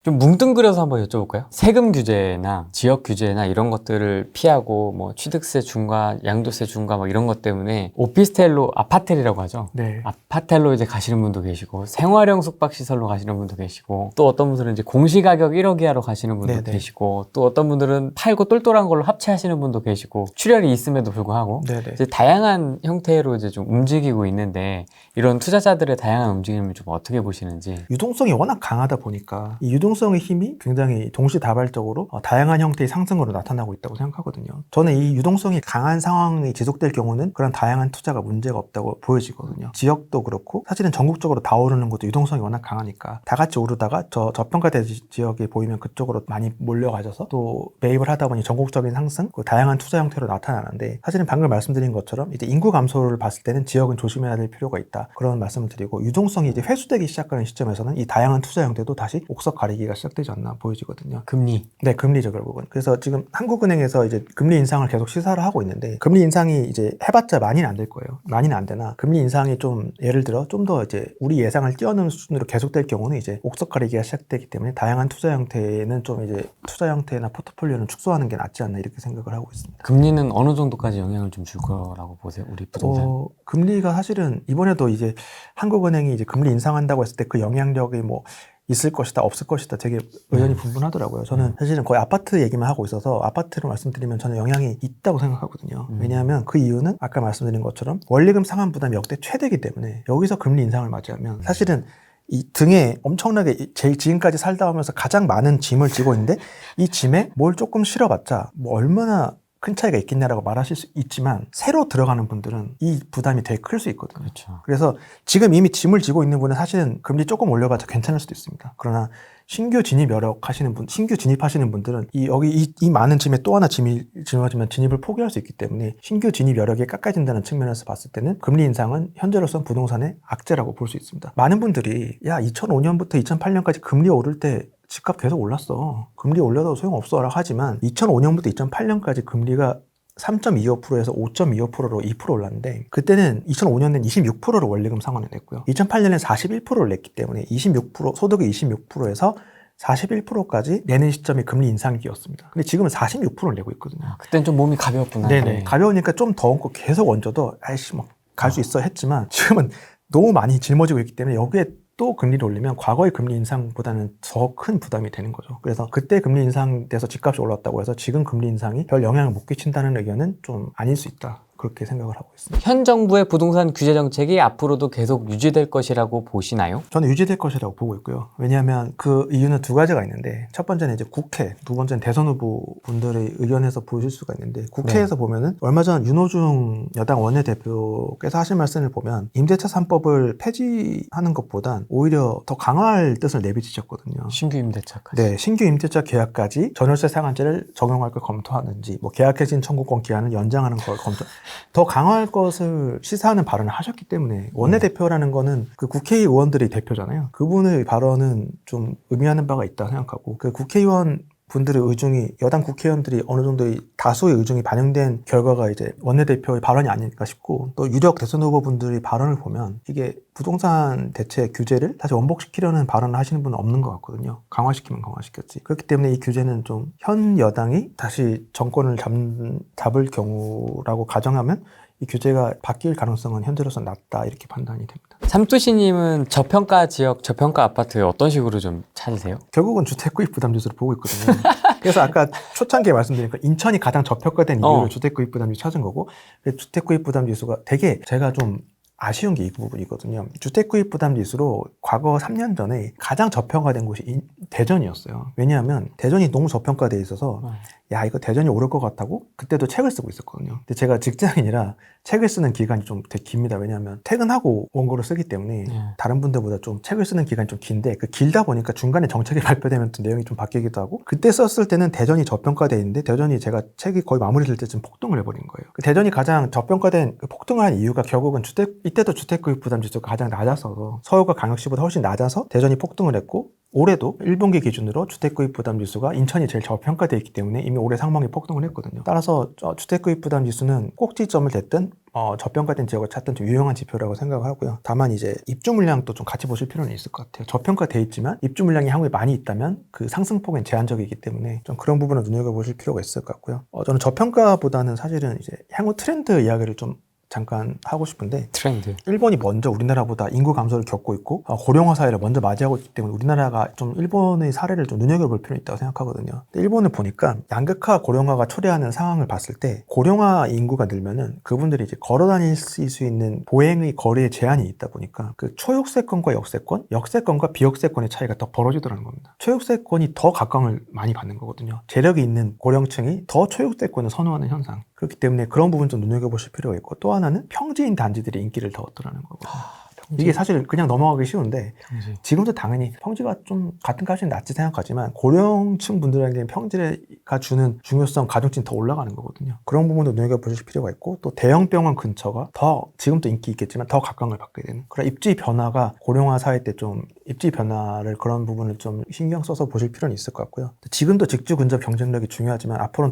좀 뭉뚱그려서 한번 여쭤볼까요? 세금 규제나 지역 규제나 이런 것들을 피하고 뭐 취득세 중과 양도세 중과 뭐 이런 것 때문에 오피스텔로 아파텔이라고 하죠. 네. 아파텔로 이제 가시는 분도 계시고 생활형 숙박시설로 가시는 분도 계시고 또 어떤 분들은 이제 공시가격 1억 이하로 가시는 분도 네네. 계시고 또 어떤 분들은 팔고 똘똘한 걸로 합체하시는 분도 계시고 출혈이 있음에도 불구하고 네네. 이제 다양한 형태로 이제 좀 움직이고 있는데 이런 투자자들의 다양한 움직임을 좀 어떻게 보시는지. 유동성이 워낙 강하다 보니까 이 유동성의 힘이 굉장히 동시다발적으로 다양한 형태의 상승으로 나타나고 있다고 생각하거든요. 저는 이 유동성이 강한 상황이 지속될 경우는 그런 다양한 투자가 문제가 없다고 보여지거든요. 지역도 그렇고 사실은 전국적으로 다 오르는 것도 유동성이 워낙 강하니까 다 같이 오르다가 저평가된 지역에 보이면 그쪽으로 많이 몰려가셔서 또 매입을 하다 보니 전국적인 상승, 그 다양한 투자 형태로 나타나는데 사실은 방금 말씀드린 것처럼 이제 인구 감소를 봤을 때는 지역은 조심해야 될 필요가 있다. 그런 말씀을 드리고 유동성이 이제 회수되기 시작하는 시점에서는 이 다양한 투자 형태도 다시 옥석 가리기가 시작되지 않나 보여지거든요. 금리. 네, 금리죠, 결국은. 그래서 지금 한국은행에서 이제 금리 인상을 계속 시사를 하고 있는데 금리 인상이 이제 해봤자 많이는 안 될 거예요. 많이는 안 되나 금리 인상이 좀 예를 들어 좀 더 이제 우리 예상을 뛰어넘는 수준으로 계속될 경우는 이제 옥석 가리기가 시작되기 때문에 다양한 투자 형태는 좀 이제 투자 형태나 포트폴리오는 축소하는 게 낫지 않나 이렇게 생각을 하고 있습니다. 금리는 어느 정도까지 영향을 좀 줄 거라고 보세요? 우리 부동산. 금리가 사실은 이번에도 이제 한국은행이 이제 금리 인상한다고 했을 때 그 영향력이 뭐 있을 것이다 없을 것이다 되게 의견이 분분하더라고요. 저는 사실은 거의 아파트 얘기만 하고 있어서 아파트로 말씀드리면 저는 영향이 있다고 생각하거든요. 왜냐하면 그 이유는 아까 말씀드린 것처럼 원리금 상환 부담이 역대 최대이기 때문에 여기서 금리 인상을 맞이하면 사실은 이 등에 엄청나게 제일 지금까지 살다 오면서 가장 많은 짐을 지고 있는데 이 짐에 뭘 조금 실어봤자 뭐 얼마나 큰 차이가 있겠냐라고 말하실 수 있지만 새로 들어가는 분들은 이 부담이 되게 클 수 있거든요. 그렇죠. 그래서 지금 이미 짐을 지고 있는 분은 사실은 금리 조금 올려봤자 괜찮을 수도 있습니다. 그러나 신규 진입 여력하시는 분, 신규 진입하시는 분들은 이 많은 짐에 또 하나 짐이 짊어지면 진입을 포기할 수 있기 때문에 신규 진입 여력이 깎아진다는 측면에서 봤을 때는 금리 인상은 현재로서는 부동산의 악재라고 볼 수 있습니다. 많은 분들이 야 2005년부터 2008년까지 금리 오를 때 집값 계속 올랐어. 금리 올려도 소용없어라 하지만 2005년부터 2008년까지 금리가 3.25%에서 5.25%로 2% 올랐는데 그때는 2005년엔 26%를 원리금 상환을 냈고요. 2008년엔 41%를 냈기 때문에 26% 소득의 26%에서 41%까지 내는 시점이 금리 인상기였습니다. 근데 지금은 46%를 내고 있거든요. 그땐 좀 몸이 가벼웠구나. 네네. 가벼우니까 좀 더 얹고 계속 얹어도 아이씨 뭐 갈 수 있어 했지만 지금은 너무 많이 짊어지고 있기 때문에 여기에 또 금리를 올리면 과거의 금리 인상보다는 더 큰 부담이 되는 거죠. 그래서 그때 금리 인상돼서 집값이 올랐다고 해서 지금 금리 인상이 별 영향을 못 끼친다는 의견은 좀 아닐 수 있다. 그렇게 생각을 하고 있습니다. 현 정부의 부동산 규제 정책이 앞으로도 계속 유지될 것이라고 보시나요? 저는 유지될 것이라고 보고 있고요. 왜냐하면 그 이유는 두 가지가 있는데 첫 번째는 이제 국회, 두 번째는 대선 후보 분들의 의견에서 보실 수가 있는데 국회에서 보면은 얼마 전 윤호중 여당 원내대표께서 하신 말씀을 보면 임대차 3법을 폐지하는 것보단 오히려 더 강화할 뜻을 내비치셨거든요. 신규 임대차까지. 네, 신규 임대차 계약까지 전월세 상한제를 적용할 걸 검토하는지, 뭐 계약해진 청구권 기한을 연장하는 걸 더 강화할 것을 시사하는 발언을 하셨기 때문에 원내대표라는 거는 그 국회의원들의 대표잖아요. 그분의 발언은 좀 의미하는 바가 있다 생각하고 그 국회의원 분들의 의중이 여당 국회의원들이 어느 정도의 다수의 의중이 반영된 결과가 이제 원내대표의 발언이 아닐까 싶고 또 유력 대선 후보분들의 발언을 보면 이게 부동산 대책 규제를 다시 원복시키려는 발언을 하시는 분은 없는 것 같거든요. 강화시키면 강화시켰지. 그렇기 때문에 이 규제는 좀 현 여당이 다시 정권을 잡을 경우라고 가정하면 이 규제가 바뀔 가능성은 현재로서 낮다 이렇게 판단이 됩니다. 삼투시님은 저평가 지역, 저평가 아파트 어떤 식으로 좀 찾으세요? 결국은 주택구입 부담지수를 보고 있거든요. 그래서 아까 초창기에 말씀드린 인천이 가장 저평가된 이유로 주택구입 부담지수 찾은 거고 주택구입 부담지수가 되게 제가 좀 아쉬운 게 이 부분이거든요. 주택구입 부담지수로 과거 3년 전에 가장 저평가된 곳이 대전이었어요. 왜냐하면 대전이 너무 저평가돼 있어서 야 이거 대전이 오를 것 같다고 그때도 책을 쓰고 있었거든요. 근데 제가 직장인이라 책을 쓰는 기간이 좀 되게 깁니다. 왜냐하면 퇴근하고 원고를 쓰기 때문에 다른 분들보다 좀 책을 쓰는 기간이 좀 긴데 그 길다 보니까 중간에 정책이 발표되면 또 내용이 좀 바뀌기도 하고 그때 썼을 때는 대전이 저평가돼 있는데 대전이 제가 책이 거의 마무리 될 때쯤 폭등을 해버린 거예요. 그 대전이 가장 저평가된 폭등을 한 이유가 결국은 이때도 주택구입 부담지수가 가장 낮아서 서울과 광역시보다 훨씬 낮아서 대전이 폭등을 했고 올해도 1분기 기준으로 주택구입 부담 지수가 인천이 제일 저평가되어 있기 때문에 이미 올해 상반기 폭등을 했거든요. 따라서 주택구입 부담 지수는 꼭지점을 댔든 저평가된 지역을 찾든 좀 유용한 지표라고 생각을 하고요. 다만 이제 입주 물량도 좀 같이 보실 필요는 있을 것 같아요. 저평가돼 있지만 입주 물량이 향후에 많이 있다면 그 상승폭은 제한적이기 때문에 좀 그런 부분을 눈여겨보실 필요가 있을 것 같고요. 저는 저평가보다는 사실은 이제 향후 트렌드 이야기를 좀 잠깐 하고 싶은데, 트렌드. 일본이 먼저 우리나라보다 인구 감소를 겪고 있고 고령화 사회를 먼저 맞이하고 있기 때문에 우리나라가 좀 일본의 사례를 좀 눈여겨볼 필요는 있다고 생각하거든요. 근데 일본을 보니까 양극화 고령화가 초래하는 상황을 봤을 때 고령화 인구가 늘면은 그분들이 이제 걸어 다닐 수 있는 보행의 거리에 제한이 있다 보니까 그 초역세권과 역세권, 역세권과 비역세권의 차이가 더 벌어지더라는 겁니다. 초역세권이 더 각광을 많이 받는 거거든요. 재력이 있는 고령층이 더 초역세권을 선호하는 현상. 그렇기 때문에 그런 부분 좀 눈여겨보실 필요가 있고, 또 하나는 평지인 단지들이 인기를 더 얻더라는 거거든요. 이게 사실 그냥 넘어가기 쉬운데 지금도 당연히 평지가 좀 같은 값이 낮지 생각하지만 고령층 분들에게는 평지가 주는 중요성, 가중치는 더 올라가는 거거든요. 그런 부분도 눈여겨보실 필요가 있고, 또 대형 병원 근처가 더 지금도 인기 있겠지만 더 각광을 받게 되는, 그런 입지 변화가 고령화 사회 때 좀 입지 변화를 그런 부분을 좀 신경 써서 보실 필요는 있을 것 같고요. 지금도 직주 근접 경쟁력이 중요하지만 앞으로는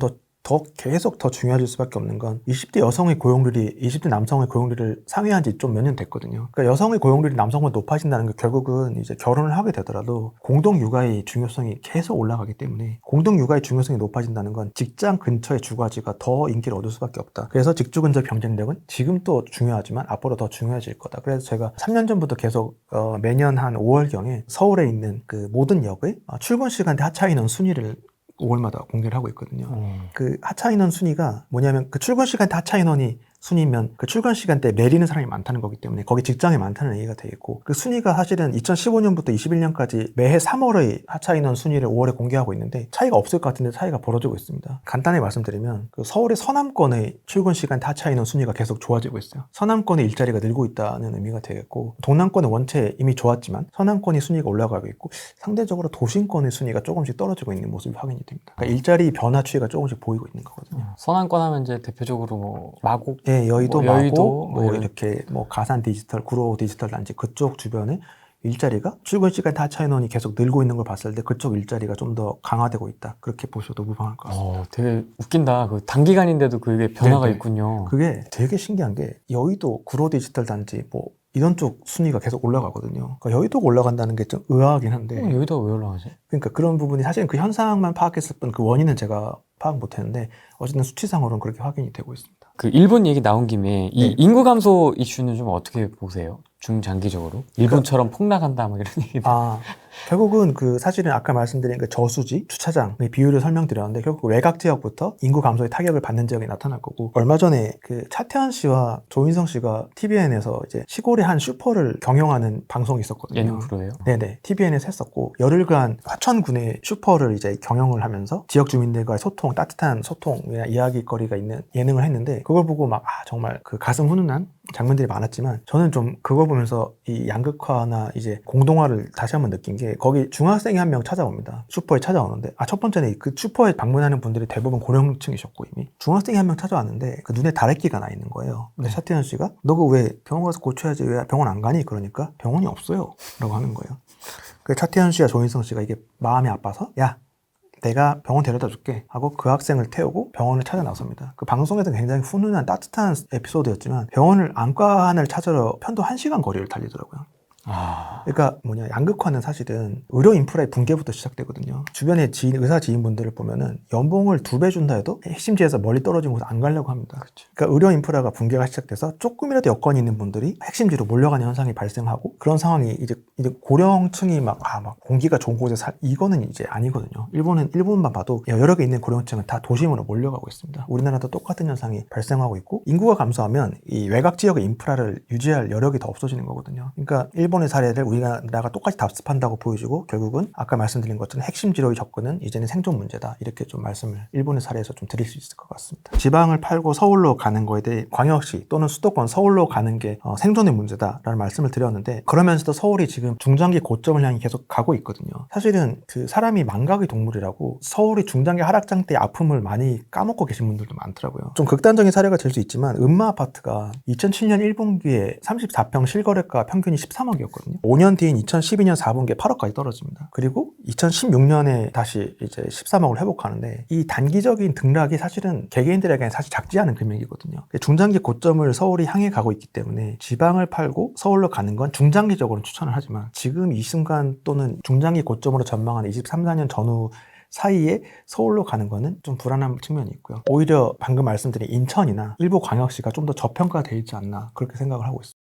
계속 더 중요해질 수밖에 없는 건 20대 여성의 고용률이 20대 남성의 고용률을 상회한 지 좀 몇 년 됐거든요. 그러니까 여성의 고용률이 남성보다 높아진다는 게 결국은 이제 결혼을 하게 되더라도 공동 육아의 중요성이 계속 올라가기 때문에, 공동 육아의 중요성이 높아진다는 건 직장 근처의 주거지가 더 인기를 얻을 수밖에 없다. 그래서 직주 근접 경쟁력은 지금도 중요하지만 앞으로 더 중요해질 거다. 그래서 제가 3년 전부터 계속 매년 한 5월경에 서울에 있는 그 모든 역의 출근 시간대 하차 인원 순위를 5월마다 공개를 하고 있거든요. 그 하차 인원 순위가 뭐냐면, 그 출근 시간대 하차 인원이 순위면 그 출근 시간대에 내리는 사람이 많다는 거기 때문에 거기 직장이 많다는 얘기가 되겠고, 그 순위가 사실은 2015년부터 21년까지 매해 3월의 하차 인원 순위를 5월에 공개하고 있는데 차이가 없을 것 같은데 차이가 벌어지고 있습니다. 간단히 말씀드리면 그 서울의 서남권의 출근 시간대 하차 인원 순위가 계속 좋아지고 있어요. 서남권의 일자리가 늘고 있다는 의미가 되겠고, 동남권은 원체 이미 좋았지만 서남권의 순위가 올라가고 있고, 상대적으로 도심권의 순위가 조금씩 떨어지고 있는 모습이 확인이 됩니다. 그러니까 일자리 변화 추이가 조금씩 보이고 있는 거거든요. 서남권 하면 이제 대표적으로 뭐 마곡, 예, 여의도, 뭐 여의도, 마곡, 뭐 이런. 이렇게 뭐 가산 디지털, 구로 디지털 단지 그쪽 주변에 일자리가 출근 시간 하차 인원이 계속 늘고 있는 걸 봤을 때 그쪽 일자리가 좀 더 강화되고 있다. 그렇게 보셔도 무방할 것 같습니다. 되게 웃긴다. 그 단기간인데도 그게 변화가 네네. 있군요. 그게 되게 신기한 게, 여의도, 구로 디지털 단지 뭐 이런 쪽 순위가 계속 올라가거든요. 그러니까 여의도가 올라간다는 게 좀 의아하긴 한데, 여기다가 왜 올라가지? 그러니까 그런 부분이 사실은 그 현상만 파악했을 뿐 그 원인은 제가 파악 못했는데 어쨌든 수치상으로는 그렇게 확인이 되고 있습니다. 그 일본 얘기 나온 김에 이 네. 인구 감소 이슈는 좀 어떻게 보세요? 중장기적으로? 일본처럼 폭락한다 막 이런 얘기. 결국은 그 사실은 아까 말씀드린 그 저수지, 주차장의 비율을 설명드렸는데, 결국 외곽 지역부터 인구 감소의 타격을 받는 지역이 나타날 거고, 얼마 전에 그 차태현 씨와 조인성 씨가 TVN에서 이제 시골의 한 슈퍼를 경영하는 방송이 있었거든요. 예능 프로예요? 네네. TVN에서 했었고, 열흘간 화천군의 슈퍼를 이제 경영을 하면서 지역 주민들과의 소통, 따뜻한 소통이나 이야기거리가 있는 예능을 했는데, 그걸 보고 막 정말 그 가슴 훈훈한 장면들이 많았지만, 저는 좀 그걸 보면서 이 양극화나 이제 공동화를 다시 한번 느낀 게, 거기 중학생이 한 명 찾아옵니다. 슈퍼에 찾아오는데, 첫 번째는 그 슈퍼에 방문하는 분들이 대부분 고령층이셨고, 이미 중학생이 한 명 찾아왔는데 그 눈에 다래끼가 나 있는 거예요. 근데 차태현 씨가 너가 왜 병원 가서 고쳐야지 왜 병원 안 가니? 그러니까 병원이 없어요 라고 하는 거예요. 그 차태현 씨와 조인성 씨가 이게 마음이 아파서, 야, 내가 병원 데려다 줄게 하고 그 학생을 태우고 병원을 찾아 나섭니다. 그 방송에서는 굉장히 훈훈한 따뜻한 에피소드였지만, 병원을 안과 하나를 찾으러 편도 1시간 거리를 달리더라고요. 그러니까 양극화는 사실은 의료 인프라의 붕괴부터 시작되거든요. 주변에 의사 지인분들을 보면은 연봉을 2배 준다 해도 핵심지에서 멀리 떨어진 곳에 안 가려고 합니다. 그러니까 의료 인프라가 붕괴가 시작돼서 조금이라도 여건이 있는 분들이 핵심지로 몰려가는 현상이 발생하고, 그런 상황이 이제 고령층이 막 공기가 좋은 곳에 이거는 이제 아니거든요. 일본만 봐도 여러 개 있는 고령층은 다 도심으로 몰려가고 있습니다. 우리나라도 똑같은 현상이 발생하고 있고, 인구가 감소하면 이 외곽 지역의 인프라를 유지할 여력이 더 없어지는 거거든요. 그러니까 일본의 사례를 우리나라가 똑같이 답습한다고 보여주고, 결국은 아까 말씀드린 것처럼 핵심지로의 접근은 이제는 생존 문제다, 이렇게 좀 말씀을 일본의 사례에서 좀 드릴 수 있을 것 같습니다. 지방을 팔고 서울로 가는 거에 대해 광역시 또는 수도권 서울로 가는 게 생존의 문제다라는 말씀을 드렸는데, 그러면서도 서울이 지금 중장기 고점을 향해 계속 가고 있거든요. 사실은 그 사람이 망각의 동물이라고, 서울이 중장기 하락장 때 아픔을 많이 까먹고 계신 분들도 많더라고요. 좀 극단적인 사례가 될 수 있지만, 음마 아파트가 2007년 1분기에 34평 실거래가 평균이 13억이었거든요. 4억이었거든요. 5년 뒤인 2012년 4분기에 8억까지 떨어집니다. 그리고 2016년에 다시 이제 13억을 회복하는데 이 단기적인 등락이 사실은 개개인들에게는 사실 작지 않은 금액이거든요. 중장기 고점을 서울이 향해 가고 있기 때문에 지방을 팔고 서울로 가는 건 중장기적으로 추천을 하지만 지금 이 순간 또는 중장기 고점으로 전망하는 23, 4년 전후 사이에 서울로 가는 거는 좀 불안한 측면이 있고요. 오히려 방금 말씀드린 인천이나 일부 광역시가 좀 더 저평가되어 있지 않나 그렇게 생각을 하고 있습니다.